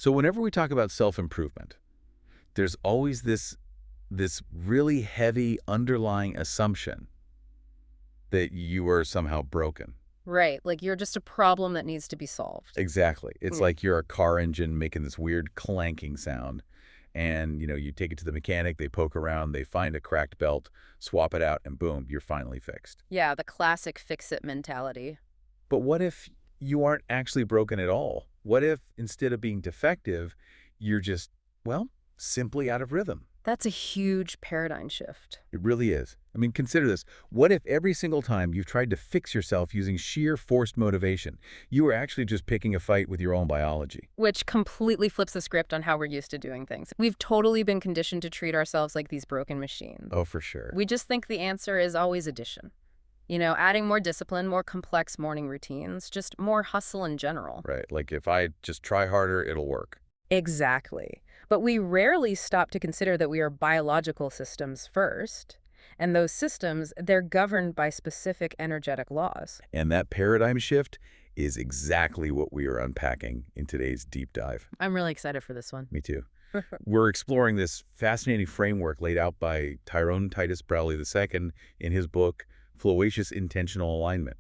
So whenever we talk about self-improvement, there's always this really heavy underlying assumption that you are somehow broken. Right, like you're just a problem that needs to be solved. Exactly. It's Mm. like you're a car engine making this weird clanking sound. And, you take it to the mechanic, they poke around, they find a cracked belt, swap it out, and boom, you're finally fixed. Yeah, the classic fix-it mentality. But what if you aren't actually broken at all? What if instead of being defective, you're just, well, simply out of rhythm? That's a huge paradigm shift. It really is. I mean, consider this. What if every single time you've tried to fix yourself using sheer forced motivation, you were actually just picking a fight with your own biology? Which completely flips the script on how we're used to doing things. We've totally been conditioned to treat ourselves like these broken machines. Oh, for sure. We just think the answer is always addition. Adding more discipline, more complex morning routines, just more hustle in general. Right. Like if I just try harder, it'll work. Exactly. But we rarely stop to consider that we are biological systems first. And those systems, they're governed by specific energetic laws. And that paradigm shift is exactly what we are unpacking in today's deep dive. I'm really excited for this one. Me too. We're exploring this fascinating framework laid out by Tyrone Titus Browley II in his book, Flowatious Intentional Alignment,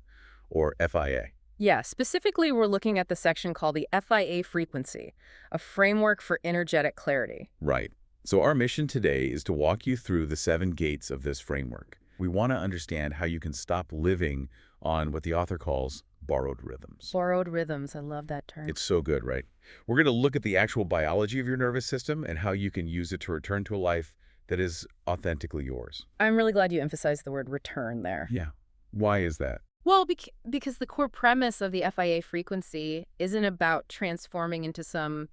or F.I.A. Yeah, specifically, we're looking at the section called the F.I.A. frequency, a framework for energetic clarity. Right. So our mission today is to walk you through the 7 gates of this framework. We want to understand how you can stop living on what the author calls borrowed rhythms. Borrowed rhythms, I love that term. It's so good, right? We're going to look at the actual biology of your nervous system and how you can use it to return to a life that is authentically yours. I'm really glad you emphasized the word return there. Yeah. Why is that? Well, because the core premise of the F.I.A. frequency isn't about transforming into some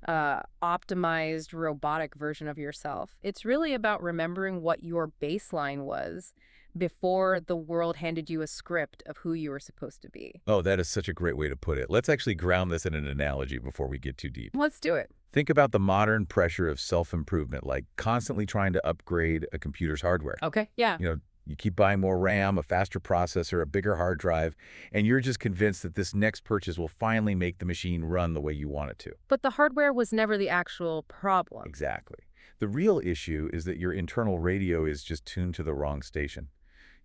optimized robotic version of yourself. It's really about remembering what your baseline was before the world handed you a script of who you were supposed to be. Oh, that is such a great way to put it. Let's actually ground this in an analogy before we get too deep. Let's do it. Think about the modern pressure of self-improvement, like constantly trying to upgrade a computer's hardware. Okay, yeah. You keep buying more RAM, a faster processor, a bigger hard drive, and you're just convinced that this next purchase will finally make the machine run the way you want it to. But the hardware was never the actual problem. Exactly. The real issue is that your internal radio is just tuned to the wrong station.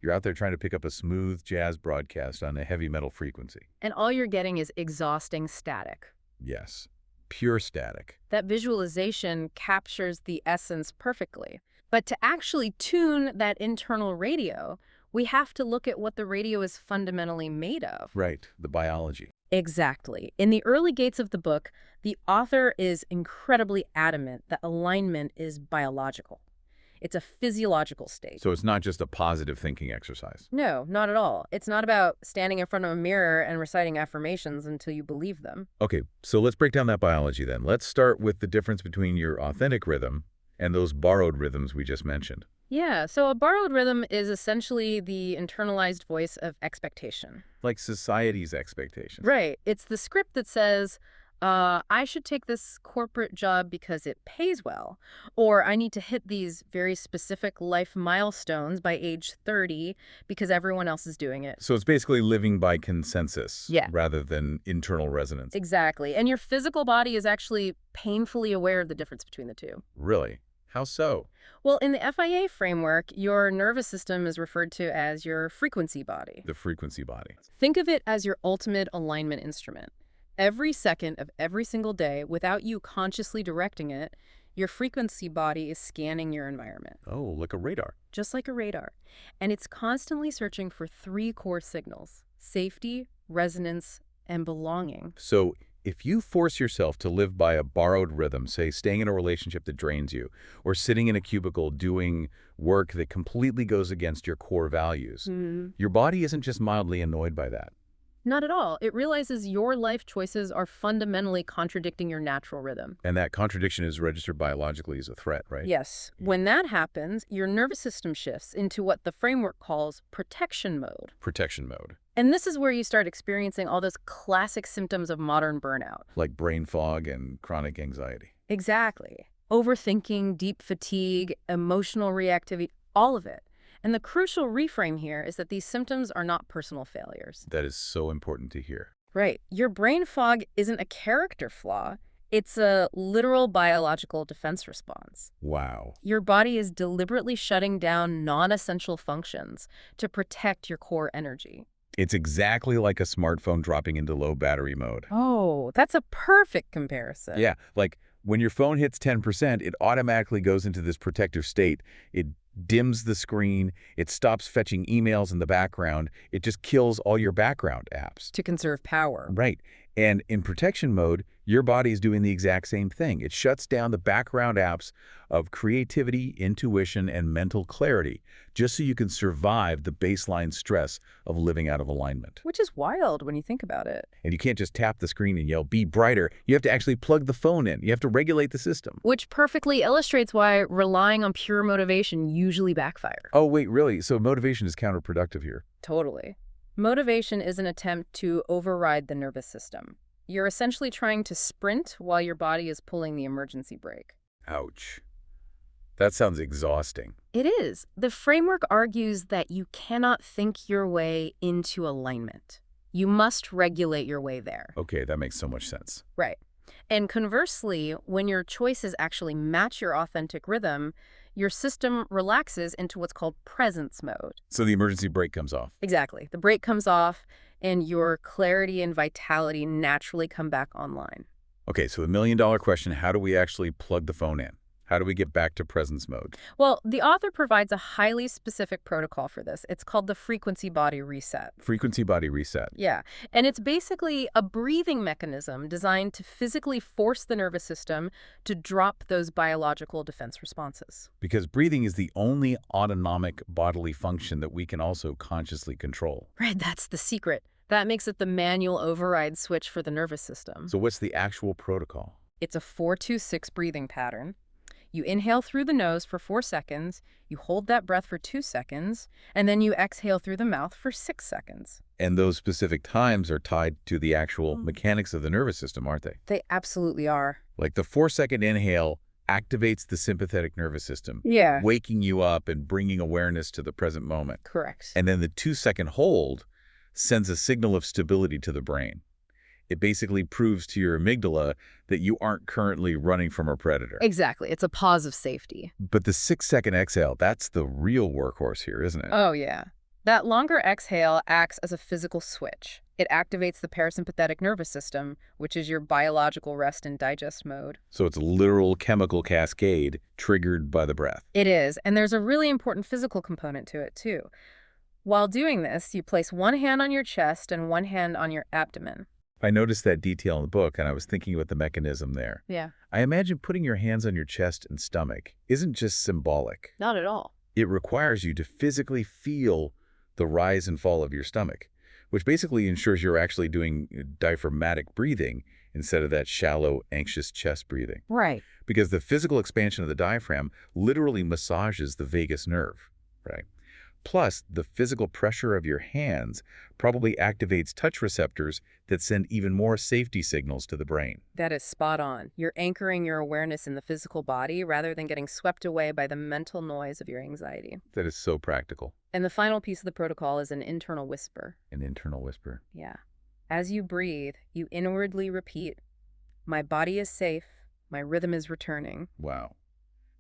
You're out there trying to pick up a smooth jazz broadcast on a heavy metal frequency. And all you're getting is exhausting static. Yes, pure static. That visualization captures the essence perfectly. But to actually tune that internal radio, we have to look at what the radio is fundamentally made of. Right, the biology. Exactly. In the early gates of the book, the author is incredibly adamant that alignment is biological. It's a physiological state. So it's not just a positive thinking exercise. No, not at all. It's not about standing in front of a mirror and reciting affirmations until you believe them. Okay, so let's break down that biology then. Let's start with the difference between your authentic rhythm and those borrowed rhythms we just mentioned. Yeah, so a borrowed rhythm is essentially the internalized voice of expectation. Like society's expectations. Right. It's the script that says, I should take this corporate job because it pays well, or I need to hit these very specific life milestones by age 30 because everyone else is doing it. So it's basically living by consensus Yeah. rather than internal resonance. Exactly. And your physical body is actually painfully aware of the difference between the two. Really? How so? Well, in the F.I.A. framework, your nervous system is referred to as your frequency body. The frequency body. Think of it as your ultimate alignment instrument. Every second of every single day, without you consciously directing it, your frequency body is scanning your environment. Oh, like a radar. Just like a radar. And it's constantly searching for 3 core signals: safety, resonance, and belonging. So if you force yourself to live by a borrowed rhythm, say staying in a relationship that drains you, or sitting in a cubicle doing work that completely goes against your core values, your body isn't just mildly annoyed by that. Not at all. It realizes your life choices are fundamentally contradicting your natural rhythm. And that contradiction is registered biologically as a threat, right? Yes. When that happens, your nervous system shifts into what the framework calls protection mode. Protection mode. And this is where you start experiencing all those classic symptoms of modern burnout. Like brain fog and chronic anxiety. Exactly. Overthinking, deep fatigue, emotional reactivity, all of it. And the crucial reframe here is that these symptoms are not personal failures. That is so important to hear. Right. Your brain fog isn't a character flaw. It's a literal biological defense response. Wow. Your body is deliberately shutting down non-essential functions to protect your core energy. It's exactly like a smartphone dropping into low battery mode. Oh, that's a perfect comparison. Yeah, like when your phone hits 10%, it automatically goes into this protective state. It dims the screen, it stops fetching emails in the background, it just kills all your background apps. To conserve power. Right. And in protection mode, your body is doing the exact same thing. It shuts down the background apps of creativity, intuition, and mental clarity, just so you can survive the baseline stress of living out of alignment. Which is wild when you think about it. And you can't just tap the screen and yell, "Be brighter." You have to actually plug the phone in. You have to regulate the system. Which perfectly illustrates why relying on pure motivation usually backfires. Oh, wait, really? So motivation is counterproductive here. Totally. Motivation is an attempt to override the nervous system. You're essentially trying to sprint while your body is pulling the emergency brake. Ouch. That sounds exhausting. It is. The framework argues that you cannot think your way into alignment. You must regulate your way there. Okay, that makes so much sense. Right. And conversely, when your choices actually match your authentic rhythm, your system relaxes into what's called presence mode. So the emergency brake comes off. Exactly. The brake comes off, and your clarity and vitality naturally come back online. Okay, so the million-dollar question, how do we actually plug the phone in? How do we get back to presence mode? Well, the author provides a highly specific protocol for this. It's called the frequency body reset. Frequency body reset. Yeah, and it's basically a breathing mechanism designed to physically force the nervous system to drop those biological defense responses. Because breathing is the only autonomic bodily function that we can also consciously control. Right, that's the secret. That makes it the manual override switch for the nervous system. So what's the actual protocol? It's a 4-2-6 breathing pattern. You inhale through the nose for 4 seconds, you hold that breath for 2 seconds, and then you exhale through the mouth for 6 seconds. And those specific times are tied to the actual mechanics of the nervous system, aren't they? They absolutely are. Like the 4-second inhale activates the sympathetic nervous system, Yeah. waking you up and bringing awareness to the present moment. Correct. And then the 2-second hold sends a signal of stability to the brain. It basically proves to your amygdala that you aren't currently running from a predator. Exactly. It's a pause of safety. But the 6-second exhale, that's the real workhorse here, isn't it? Oh, yeah. That longer exhale acts as a physical switch. It activates the parasympathetic nervous system, which is your biological rest and digest mode. So it's a literal chemical cascade triggered by the breath. It is, and there's a really important physical component to it, too. While doing this, you place one hand on your chest and one hand on your abdomen. I noticed that detail in the book, and I was thinking about the mechanism there. Yeah. I imagine putting your hands on your chest and stomach isn't just symbolic. Not at all. It requires you to physically feel the rise and fall of your stomach, which basically ensures you're actually doing diaphragmatic breathing instead of that shallow, anxious chest breathing. Right. Because the physical expansion of the diaphragm literally massages the vagus nerve, right? Plus, the physical pressure of your hands probably activates touch receptors that send even more safety signals to the brain. That is spot on. You're anchoring your awareness in the physical body rather than getting swept away by the mental noise of your anxiety. That is so practical. And the final piece of the protocol is an internal whisper. An internal whisper. Yeah. As you breathe, you inwardly repeat, "My body is safe. My rhythm is returning." Wow.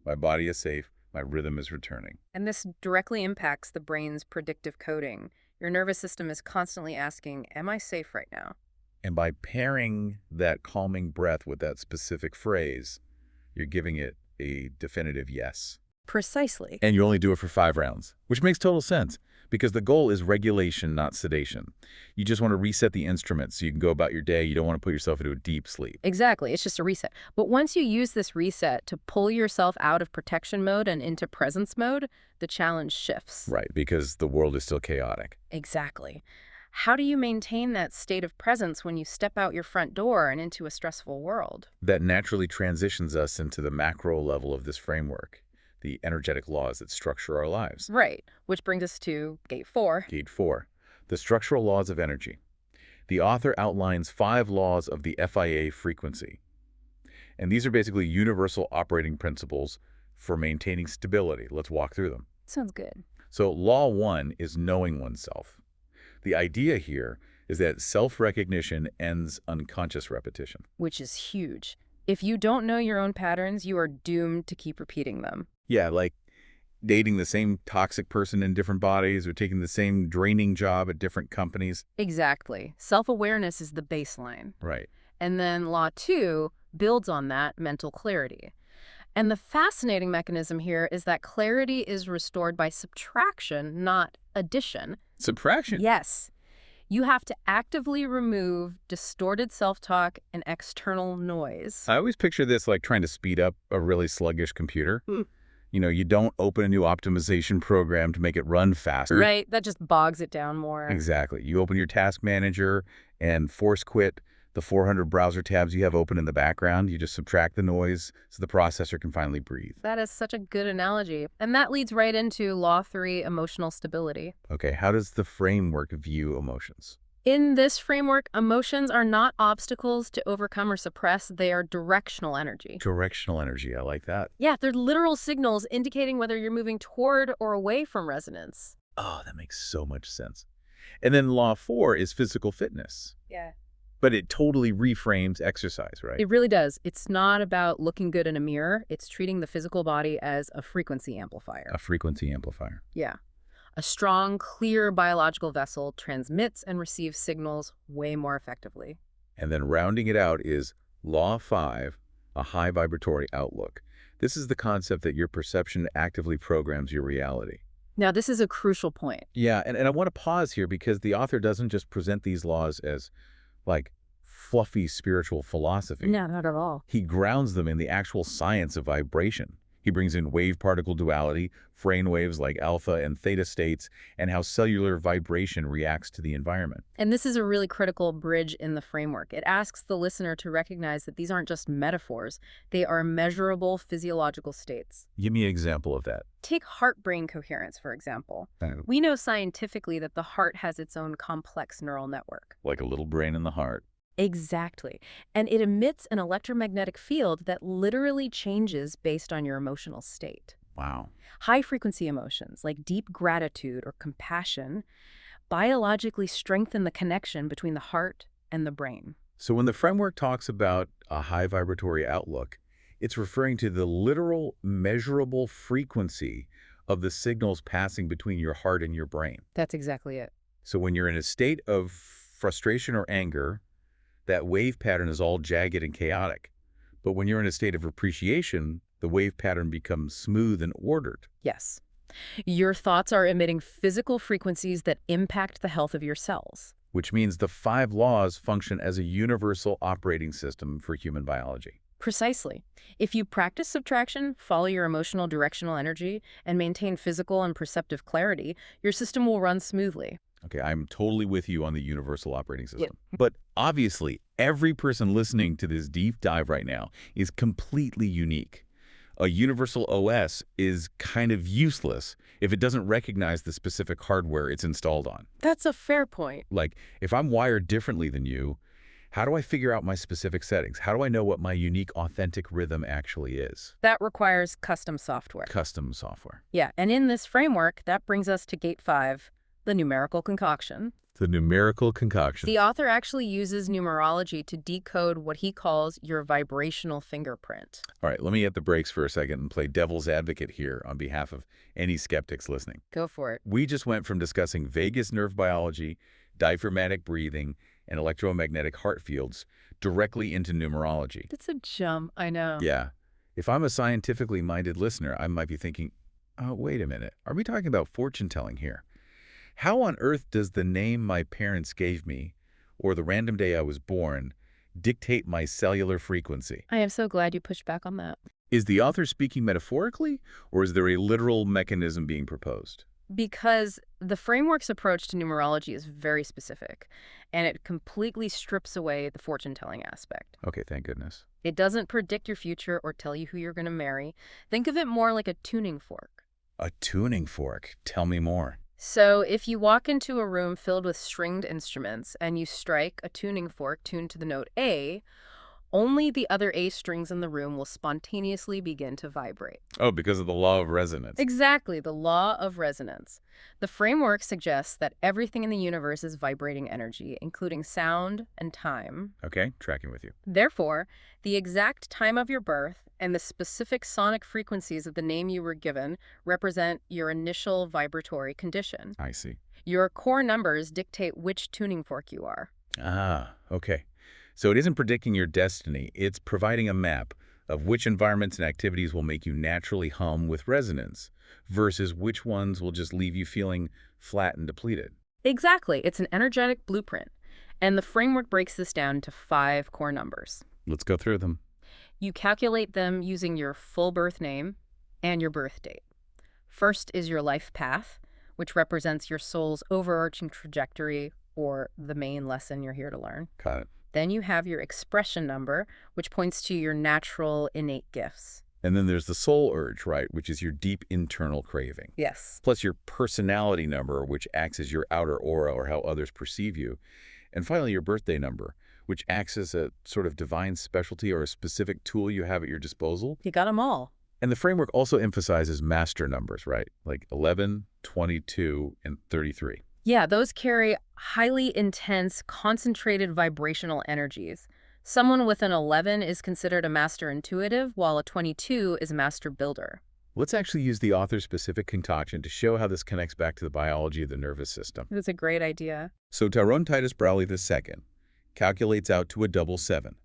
My body is safe. My rhythm is returning. And this directly impacts the brain's predictive coding. Your nervous system is constantly asking, "Am I safe right now?" And by pairing that calming breath with that specific phrase, you're giving it a definitive yes. Precisely. And you only do it for 5 rounds, which makes total sense because the goal is regulation, not sedation. You just want to reset the instrument so you can go about your day. You don't want to put yourself into a deep sleep. Exactly. It's just a reset. But once you use this reset to pull yourself out of protection mode and into presence mode, the challenge shifts. Right, because the world is still chaotic. Exactly. How do you maintain that state of presence when you step out your front door and into a stressful world? That naturally transitions us into the macro level of this framework, the energetic laws that structure our lives. Right, which brings us to Gate 4. Gate 4, the structural laws of energy. The author outlines 5 laws of the F.I.A. frequency. And these are basically universal operating principles for maintaining stability. Let's walk through them. Sounds good. So law 1 is knowing oneself. The idea here is that self-recognition ends unconscious repetition. Which is huge. If you don't know your own patterns, you are doomed to keep repeating them. Yeah, like dating the same toxic person in different bodies or taking the same draining job at different companies. Exactly. Self-awareness is the baseline. Right. And then Law 2 builds on that mental clarity. And the fascinating mechanism here is that clarity is restored by subtraction, not addition. Subtraction. Yes. You have to actively remove distorted self-talk and external noise. I always picture this like trying to speed up a really sluggish computer. Hmm. You know, you don't open a new optimization program to make it run faster. Right, that just bogs it down more. Exactly. You open your task manager and force quit the 400 browser tabs you have open in the background. You just subtract the noise so the processor can finally breathe. That is such a good analogy. And that leads right into Law 3, emotional stability. Okay, how does the framework view emotions? In this framework, emotions are not obstacles to overcome or suppress. They are directional energy. Directional energy, I like that. Yeah, they're literal signals indicating whether you're moving toward or away from resonance. Oh, that makes so much sense. And then law 4 is physical fitness. Yeah. But it totally reframes exercise, right? It really does. It's not about looking good in a mirror. It's treating the physical body as a frequency amplifier. A frequency amplifier. Yeah. A strong, clear biological vessel transmits and receives signals way more effectively. And then rounding it out is law 5, a high vibratory outlook. This is the concept that your perception actively programs your reality. Now, this is a crucial point. Yeah, and I want to pause here because the author doesn't just present these laws as like fluffy spiritual philosophy. No, not at all. He grounds them in the actual science of vibration. He brings in wave-particle duality, brain waves like alpha and theta states, and how cellular vibration reacts to the environment. And this is a really critical bridge in the framework. It asks the listener to recognize that these aren't just metaphors. They are measurable physiological states. Give me an example of that. Take heart-brain coherence, for example. We know scientifically that the heart has its own complex neural network. Like a little brain in the heart. Exactly. And it emits an electromagnetic field that literally changes based on your emotional state. Wow. High-frequency emotions, like deep gratitude or compassion, biologically strengthen the connection between the heart and the brain. So when the framework talks about a high vibratory outlook, it's referring to the literal, measurable frequency of the signals passing between your heart and your brain. That's exactly it. So when you're in a state of frustration or anger, that wave pattern is all jagged and chaotic. But when you're in a state of appreciation, the wave pattern becomes smooth and ordered. Yes. Your thoughts are emitting physical frequencies that impact the health of your cells. Which means the 5 laws function as a universal operating system for human biology. Precisely. If you practice subtraction, follow your emotional directional energy, and maintain physical and perceptive clarity, your system will run smoothly. Okay, I'm totally with you on the universal operating system. But obviously, every person listening to this deep dive right now is completely unique. A universal OS is kind of useless if it doesn't recognize the specific hardware it's installed on. That's a fair point. Like, if I'm wired differently than you, how do I figure out my specific settings? How do I know what my unique, authentic rhythm actually is? That requires custom software. Custom software. Yeah, and in this framework, that brings us to Gate 5, the numerical concoction. The numerical concoction. The author actually uses numerology to decode what he calls your vibrational fingerprint. All right, let me hit the brakes for a second and play devil's advocate here on behalf of any skeptics listening. Go for it. We just went from discussing vagus nerve biology, diaphragmatic breathing, and electromagnetic heart fields directly into numerology. It's a jump, I know. Yeah. If I'm a scientifically minded listener, I might be thinking, oh, wait a minute. Are we talking about fortune telling here? How on earth does the name my parents gave me, or the random day I was born, dictate my cellular frequency? I am so glad you pushed back on that. Is the author speaking metaphorically, or is there a literal mechanism being proposed? Because the framework's approach to numerology is very specific, and it completely strips away the fortune-telling aspect. Okay, thank goodness. It doesn't predict your future or tell you who you're going to marry. Think of it more like a tuning fork. A tuning fork. Tell me more. So if you walk into a room filled with stringed instruments and you strike a tuning fork tuned to the note A, only the other A strings in the room will spontaneously begin to vibrate. Oh, because of the law of resonance. Exactly, the law of resonance. The framework suggests that everything in the universe is vibrating energy, including sound and time. Okay, tracking with you. Therefore, the exact time of your birth and the specific sonic frequencies of the name you were given represent your initial vibratory condition. I see. Your core numbers dictate which tuning fork you are. Ah, okay. So it isn't predicting your destiny, it's providing a map of which environments and activities will make you naturally hum with resonance versus which ones will just leave you feeling flat and depleted. Exactly, it's an energetic blueprint. And the framework breaks this down into 5 core numbers. Let's go through them. You calculate them using your full birth name and your birth date. First is your life path, which represents your soul's overarching trajectory or the main lesson you're here to learn. Got it. Then you have your expression number, which points to your natural innate gifts. And then there's the soul urge, right, which is your deep internal craving. Yes. Plus your personality number, which acts as your outer aura or how others perceive you. And finally, your birthday number, which acts as a sort of divine specialty or a specific tool you have at your disposal. You got them all. And the framework also emphasizes master numbers, right? Like 11, 22, and 33. Yeah, those carry highly intense, concentrated vibrational energies. Someone with an 11 is considered a master intuitive, while a 22 is a master builder. Let's actually use the author's specific concoction to show how this connects back to the biology of the nervous system. That's a great idea. So Tyrone Titus Browley II calculates out to a double 7.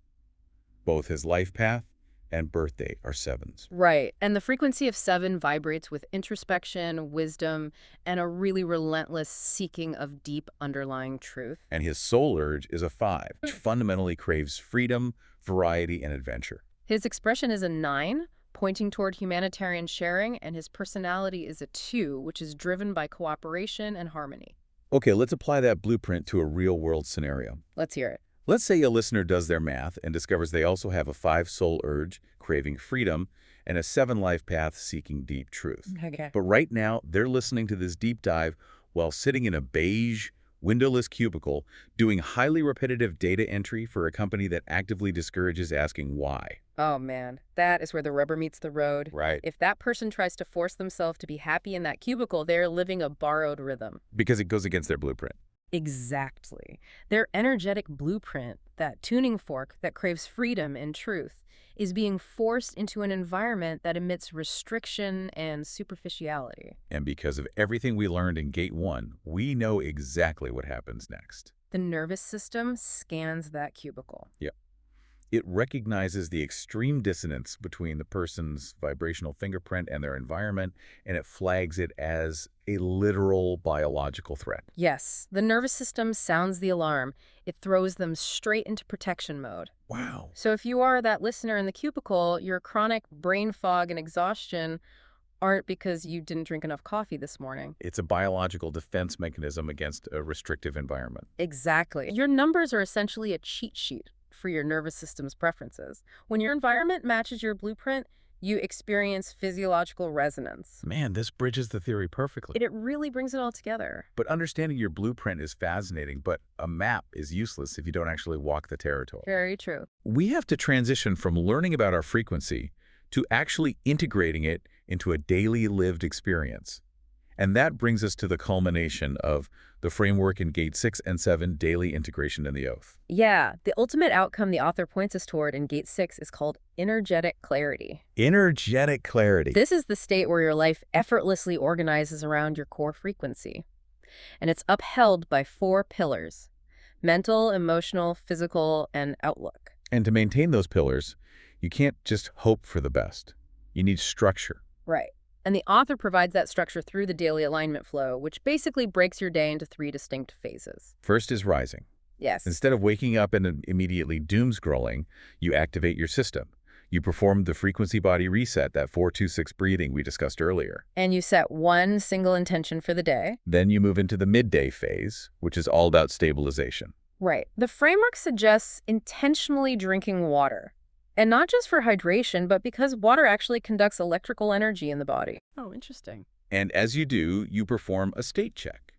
Both his life path and birthday are 7s. Right. And the frequency of 7 vibrates with introspection, wisdom, and a really relentless seeking of deep underlying truth. And his soul urge is a 5, which fundamentally craves freedom, variety, and adventure. His expression is a 9, pointing toward humanitarian sharing, and his personality is a 2, which is driven by cooperation and harmony. Okay, let's apply that blueprint to a real-world scenario. Let's hear it. Let's say a listener does their math and discovers they also have a 5 soul urge, craving freedom, and a 7 life path seeking deep truth. Okay. But right now, they're listening to this deep dive while sitting in a beige, windowless cubicle, doing highly repetitive data entry for a company that actively discourages asking why. Oh man, that is where the rubber meets the road. Right. If that person tries to force themselves to be happy in that cubicle, they're living a borrowed rhythm. Because it goes against their blueprint. Exactly. Their energetic blueprint, that tuning fork that craves freedom and truth, is being forced into an environment that emits restriction and superficiality. And because of everything we learned in Gate 1, we know exactly what happens next. The nervous system scans that cubicle. Yep. It recognizes the extreme dissonance between the person's vibrational fingerprint and their environment, and it flags it as a literal biological threat. Yes, the nervous system sounds the alarm. It throws them straight into protection mode. Wow. So if you are that listener in the cubicle, your chronic brain fog and exhaustion aren't because you didn't drink enough coffee this morning. It's a biological defense mechanism against a restrictive environment. Exactly. Your numbers are essentially a cheat sheet for your nervous system's preferences. When your environment matches your blueprint, you experience physiological resonance. Man, this bridges the theory perfectly. It really brings it all together. But understanding your blueprint is fascinating, but a map is useless if you don't actually walk the territory. Very true. We have to transition from learning about our frequency to actually integrating it into a daily lived experience. And that brings us to the culmination of the framework in Gate 6 and 7, daily integration in the oath. Yeah, the ultimate outcome the author points us toward in Gate 6 is called energetic clarity. Energetic clarity. This is the state where your life effortlessly organizes around your core frequency. And it's upheld by 4 pillars: mental, emotional, physical, and outlook. And to maintain those pillars, you can't just hope for the best. You need structure. Right. And the author provides that structure through the daily alignment flow, which basically breaks your day into 3 distinct phases. First is rising. Yes. Instead of waking up and immediately doom scrolling, you activate your system. You perform the frequency body reset, that 4-2-6 breathing we discussed earlier. And you set one single intention for the day. Then you move into the midday phase, which is all about stabilization. Right. The framework suggests intentionally drinking water. And not just for hydration, but because water actually conducts electrical energy in the body. Oh, interesting. And as you do, you perform a state check.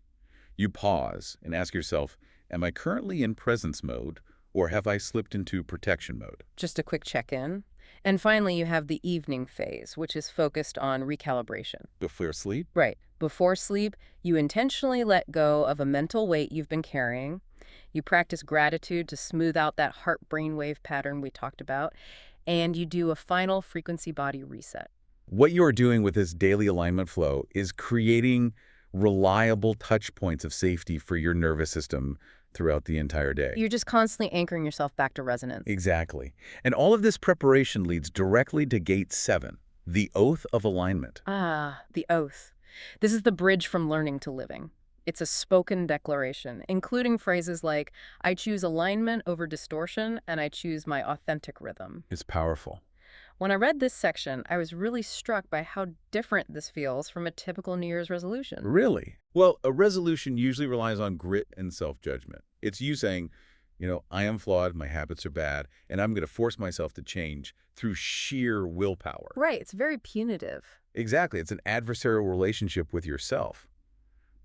You pause and ask yourself, am I currently in presence mode, Or have I slipped into protection mode? Just a quick check-in. And finally, you have the evening phase, which is focused on recalibration. Before sleep? Right. Before sleep, you intentionally let go of a mental weight you've been carrying. You practice gratitude to smooth out that heart-brain wave pattern we talked about. And you do a final frequency body reset. What you are doing with this daily alignment flow is creating reliable touch points of safety for your nervous system throughout the entire day. You're just constantly anchoring yourself back to resonance. Exactly. And all of this preparation leads directly to Gate 7, the Oath of Alignment. Ah, the oath. This is the bridge from learning to living. It's a spoken declaration, including phrases like, I choose alignment over distortion, and I choose my authentic rhythm. It's powerful. When I read this section, I was really struck by how different this feels from a typical New Year's resolution. Really? Well, a resolution usually relies on grit and self-judgment. It's you saying, I am flawed, my habits are bad, and I'm going to force myself to change through sheer willpower. Right, it's very punitive. Exactly. It's an adversarial relationship with yourself.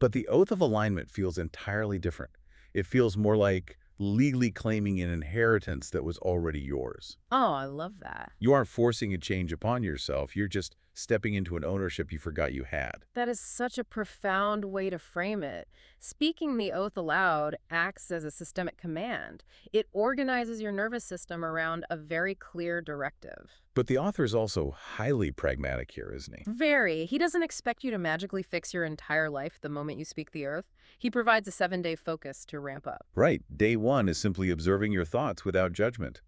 But the Oath of Alignment feels entirely different. It feels more like legally claiming an inheritance that was already yours. Oh, I love that. You aren't forcing a change upon yourself. You're just stepping into an ownership you forgot you had. That is such a profound way to frame it. Speaking the oath aloud acts as a systemic command. It organizes your nervous system around a very clear directive. But the author is also highly pragmatic here, isn't he? Very. He doesn't expect you to magically fix your entire life the moment you speak the oath. He provides a 7-day focus to ramp up. Right. Day 1 is simply observing your thoughts without judgment.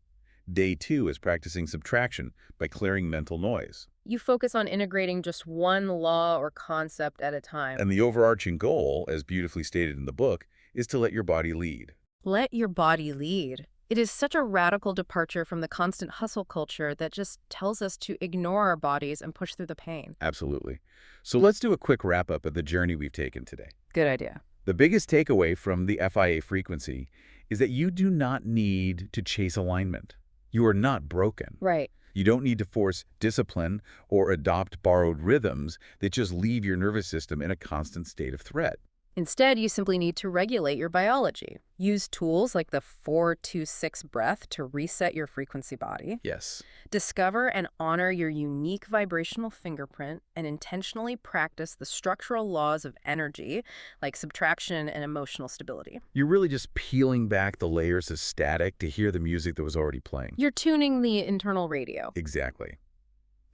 Day 2 is practicing subtraction by clearing mental noise. You focus on integrating just one law or concept at a time. And the overarching goal, as beautifully stated in the book, is to let your body lead. Let your body lead. It is such a radical departure from the constant hustle culture that just tells us to ignore our bodies and push through the pain. Absolutely. So let's do a quick wrap-up of the journey we've taken today. Good idea. The biggest takeaway from the F.I.A. frequency is that you do not need to chase alignment. You are not broken. Right. You don't need to force discipline or adopt borrowed rhythms that just leave your nervous system in a constant state of threat. Instead, you simply need to regulate your biology. Use tools like the 4-2-6 breath to reset your frequency body. Yes. Discover and honor your unique vibrational fingerprint and intentionally practice the structural laws of energy, like subtraction and emotional stability. You're really just peeling back the layers of static to hear the music that was already playing. You're tuning the internal radio. Exactly.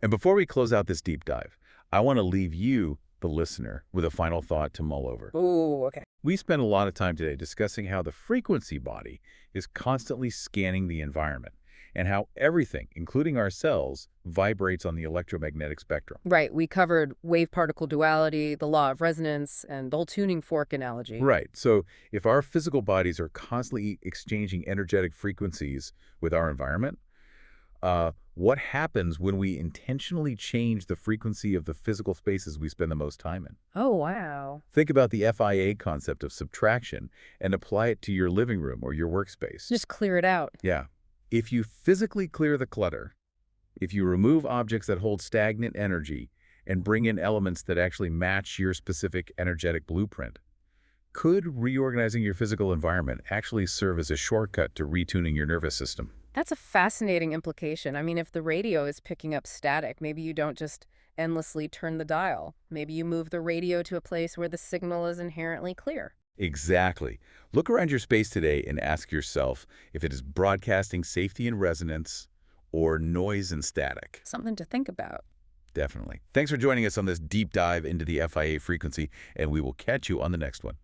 And before we close out this deep dive, I want to leave you, the listener, with a final thought to mull over. Oh, okay. We spent a lot of time today discussing how the frequency body is constantly scanning the environment and how everything, including our cells, vibrates on the electromagnetic spectrum. Right. We covered wave-particle duality, the law of resonance, and the whole tuning fork analogy. Right. So if our physical bodies are constantly exchanging energetic frequencies with our environment, what happens when we intentionally change the frequency of the physical spaces we spend the most time in? Oh, wow. Think about the F.I.A. concept of subtraction and apply it to your living room or your workspace. Just clear it out. Yeah. If you physically clear the clutter, if you remove objects that hold stagnant energy and bring in elements that actually match your specific energetic blueprint, could reorganizing your physical environment actually serve as a shortcut to retuning your nervous system? That's a fascinating implication. I mean, if the radio is picking up static, maybe you don't just endlessly turn the dial. Maybe you move the radio to a place where the signal is inherently clear. Exactly. Look around your space today and ask yourself if it is broadcasting safety and resonance or noise and static. Something to think about. Definitely. Thanks for joining us on this deep dive into the F.I.A. frequency, and we will catch you on the next one.